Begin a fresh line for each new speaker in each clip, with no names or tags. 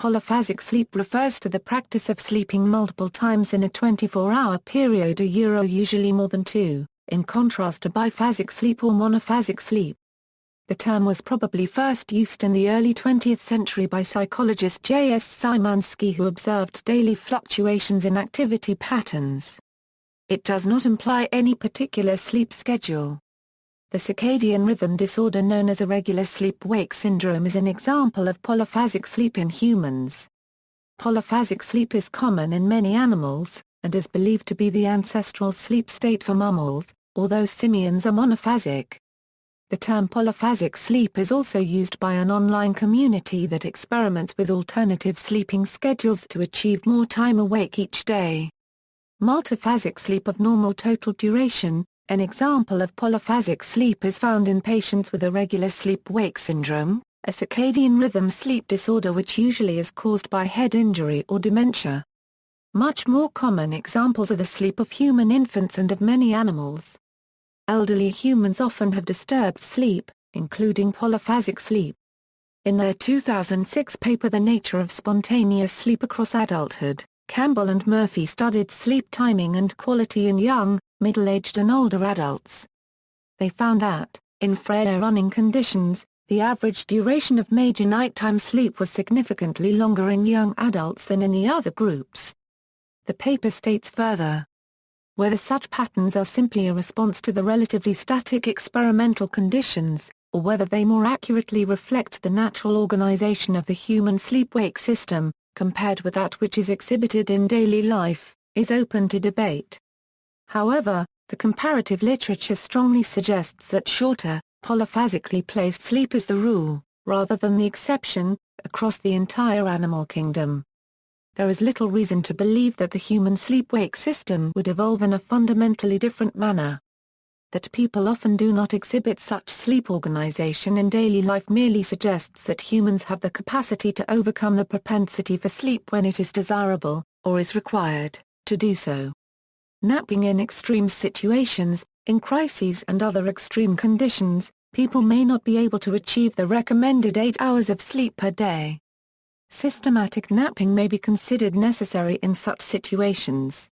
Polyphasic sleep refers to the practice of sleeping multiple times in a 24-hour period, usually more than two, in contrast to biphasic sleep or monophasic sleep. The term was probably first used in the early 20th century by psychologist J.S. Szymanski, who observed daily fluctuations in activity patterns. It does not imply any particular sleep schedule. The circadian rhythm disorder known as irregular sleep-wake syndrome is an example of polyphasic sleep in humans. Polyphasic sleep is common in many animals, and is believed to be the ancestral sleep state for mammals, although simians are monophasic. The term polyphasic sleep is also used by an online community that experiments with alternative sleeping schedules to achieve more time awake each day. Multiphasic sleep of normal total duration, an example of polyphasic sleep, is found in patients with irregular sleep-wake syndrome, a circadian rhythm sleep disorder which usually is caused by head injury or dementia. Much more common examples are the sleep of human infants and of many animals. Elderly humans often have disturbed sleep, including polyphasic sleep. In their 2006 paper The Nature of Spontaneous Sleep Across Adulthood, Campbell and Murphy studied sleep timing and quality in young, middle-aged and older adults. They found that, in frail running conditions, the average duration of major nighttime sleep was significantly longer in young adults than in the other groups. The paper states further, whether such patterns are simply a response to the relatively static experimental conditions, or whether they more accurately reflect the natural organization of the human sleep-wake system, compared with that which is exhibited in daily life, is open to debate. However, the comparative literature strongly suggests that shorter, polyphasically placed sleep is the rule, rather than the exception, across the entire animal kingdom. There is little reason to believe that the human sleep-wake system would evolve in a fundamentally different manner. That people often do not exhibit such sleep organization in daily life merely suggests that humans have the capacity to overcome the propensity for sleep when it is desirable, or is required, to do so. Napping in extreme situations, in crises and other extreme conditions, people may not be able to achieve the recommended 8 hours of sleep per day. Systematic napping may be considered necessary in such situations.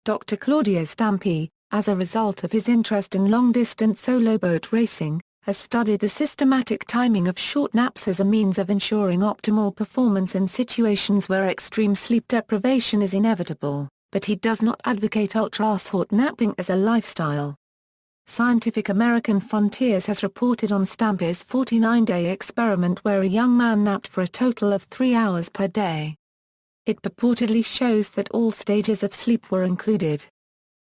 Dr. Claudio Stampi, as a result of his interest in long-distance solo boat racing, has studied the systematic timing of short naps as a means of ensuring optimal performance in situations where extreme sleep deprivation is inevitable, but he does not advocate ultra-short napping as a lifestyle. Scientific American Frontiers has reported on Stampi's 49-day experiment where a young man napped for a total of 3 hours per day. It purportedly shows that all stages of sleep were included.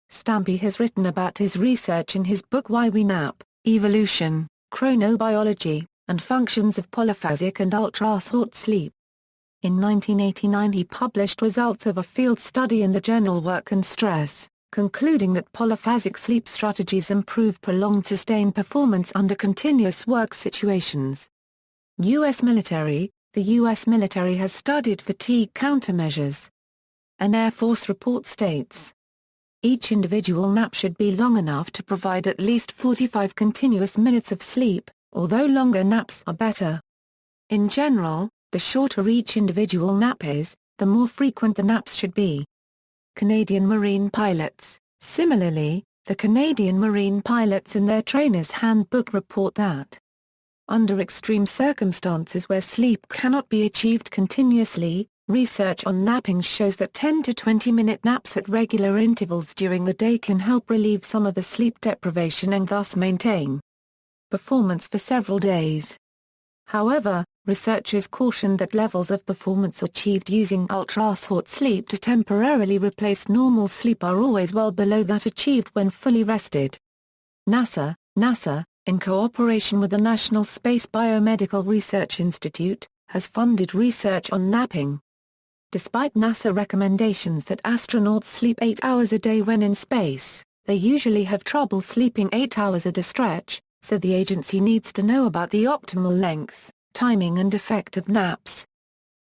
Stampi has written about his research in his book Why We Nap, Evolution, Chronobiology, and Functions of Polyphasic and Ultra-Short Sleep. In 1989 he published results of a field study in the journal Work and Stress, concluding that polyphasic sleep strategies improve prolonged sustained performance under continuous work situations. U.S. military. The U.S. military has studied fatigue countermeasures. An Air Force report states, each individual nap should be long enough to provide at least 45 continuous minutes of sleep, although longer naps are better. In general, the shorter each individual nap is, the more frequent the naps should be. Canadian Marine pilots. Similarly, the Canadian Marine pilots in their trainer's handbook report that, under extreme circumstances where sleep cannot be achieved continuously, research on napping shows that 10 to 20-minute naps at regular intervals during the day can help relieve some of the sleep deprivation and thus maintain performance for several days. However, researchers caution that levels of performance achieved using ultra-short sleep to temporarily replace normal sleep are always well below that achieved when fully rested. NASA, in cooperation with the National Space Biomedical Research Institute, has funded research on napping. Despite NASA recommendations that astronauts sleep 8 hours a day when in space, they usually have trouble sleeping 8 hours at a stretch, so the agency needs to know about the optimal length, timing and effect of naps.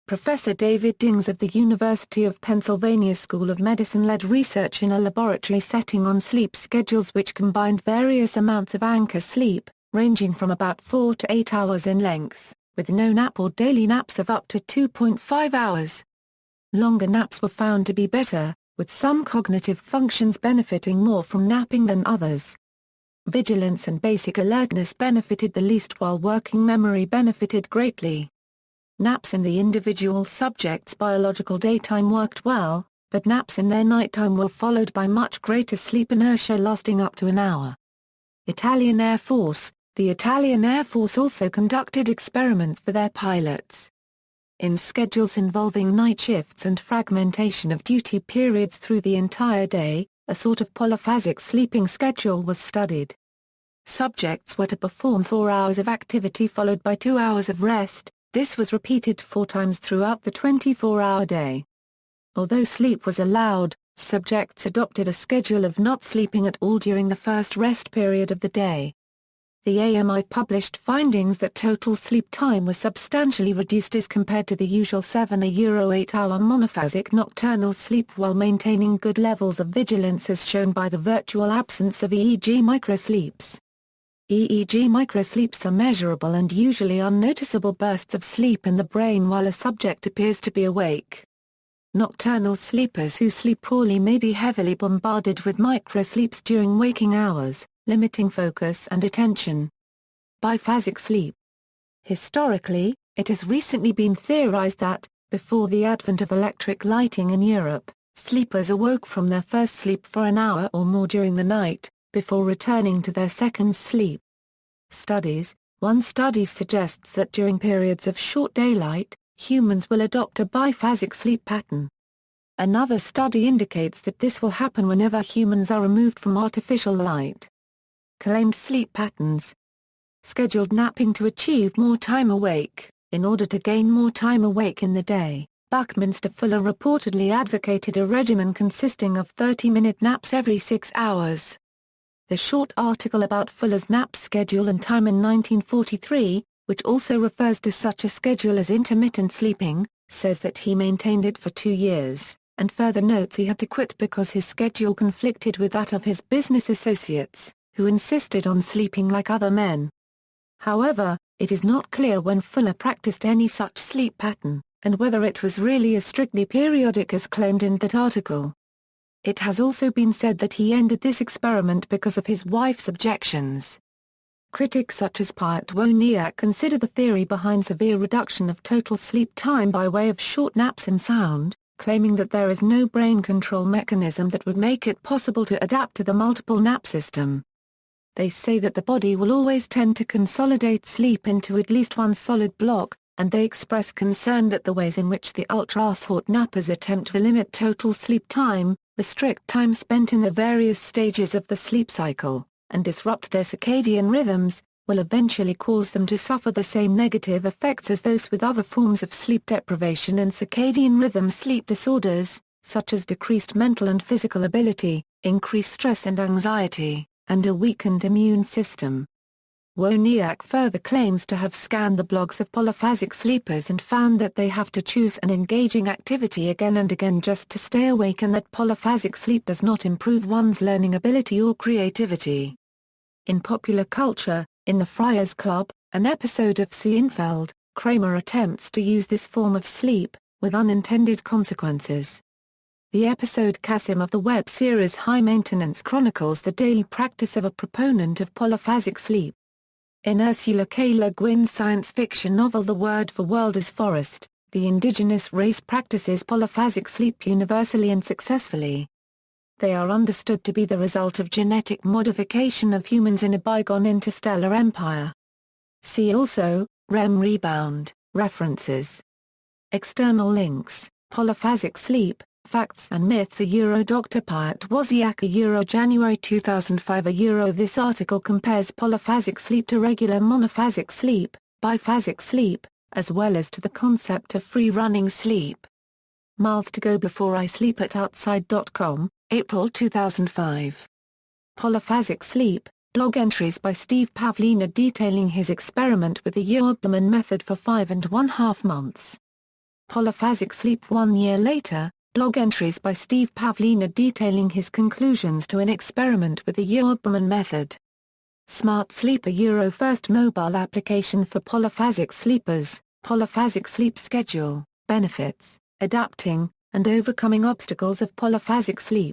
Professor David Dings of the University of Pennsylvania School of Medicine led research in a laboratory setting on sleep schedules which combined various amounts of anchor sleep, ranging from about 4 to 8 hours in length, with no nap or daily naps of up to 2.5 hours. Longer naps were found to be better, with some cognitive functions benefiting more from napping than others. Vigilance and basic alertness benefited the least while working memory benefited greatly. Naps in the individual subjects' biological daytime worked well, but naps in their nighttime were followed by much greater sleep inertia lasting up to an hour. Italian Air Force. The Italian Air Force also conducted experiments for their pilots. In schedules involving night shifts and fragmentation of duty periods through the entire day, a sort of polyphasic sleeping schedule was studied. Subjects were to perform 4 hours of activity followed by 2 hours of rest. This was repeated 4 times throughout the 24-hour day. Although sleep was allowed, subjects adopted a schedule of not sleeping at all during the first rest period of the day. The AMI published findings that total sleep time was substantially reduced as compared to the usual 7-8-hour monophasic nocturnal sleep while maintaining good levels of vigilance as shown by the virtual absence of EEG microsleeps. EEG microsleeps are measurable and usually unnoticeable bursts of sleep in the brain while a subject appears to be awake. Nocturnal sleepers who sleep poorly may be heavily bombarded with microsleeps during waking hours, limiting focus and attention. Biphasic sleep. Historically, it has recently been theorized that, before the advent of electric lighting in Europe, sleepers awoke from their first sleep for an hour or more during the night, before returning to their second sleep. One study suggests that during periods of short daylight, humans will adopt a biphasic sleep pattern. Another study indicates that this will happen whenever humans are removed from artificial light. Claimed sleep patterns. Scheduled napping to achieve more time awake. In order to gain more time awake in the day, Buckminster Fuller reportedly advocated a regimen consisting of 30-minute naps every 6 hours. The short article about Fuller's nap schedule and time in 1943, which also refers to such a schedule as intermittent sleeping, says that he maintained it for 2 years, and further notes he had to quit because his schedule conflicted with that of his business associates, who insisted on sleeping like other men. However, it is not clear when Fuller practiced any such sleep pattern, and whether it was really as strictly periodic as claimed in that article. It has also been said that he ended this experiment because of his wife's objections. Critics such as Piotr Woniak consider the theory behind severe reduction of total sleep time by way of short naps and sound, claiming that there is no brain control mechanism that would make it possible to adapt to the multiple nap system. They say that the body will always tend to consolidate sleep into at least one solid block, and they express concern that the ways in which the ultra-short nappers attempt to limit total sleep time, restrict time spent in the various stages of the sleep cycle, and disrupt their circadian rhythms, will eventually cause them to suffer the same negative effects as those with other forms of sleep deprivation and circadian rhythm sleep disorders, such as decreased mental and physical ability, increased stress and anxiety, and a weakened immune system. Woniak further claims to have scanned the blogs of polyphasic sleepers and found that they have to choose an engaging activity again and again just to stay awake and that polyphasic sleep does not improve one's learning ability or creativity. In popular culture, in The Friars Club, an episode of Seinfeld, Kramer attempts to use this form of sleep, with unintended consequences. The episode Kasim of the web series High Maintenance chronicles the daily practice of a proponent of polyphasic sleep. In Ursula K. Le Guin's science fiction novel The Word for World is Forest, the indigenous race practices polyphasic sleep universally and successfully. They are understood to be the result of genetic modification of humans in a bygone interstellar empire. See also, REM rebound, references. External links, Polyphasic sleep, Facts and Myths Dr. Piotr Woniak January 2005 This article compares polyphasic sleep to regular monophasic sleep, biphasic sleep, as well as to the concept of free-running sleep. Miles to go before I sleep at outside.com, April 2005. Polyphasic sleep, blog entries by Steve Pavlina detailing his experiment with the Huberman method for 5.5 months. Polyphasic sleep 1 year later, blog entries by Steve Pavlina detailing his conclusions to an experiment with the Huberman method. Smart Sleeper Euro first mobile application for polyphasic sleepers, polyphasic sleep schedule, benefits, adapting, and overcoming obstacles of polyphasic sleep.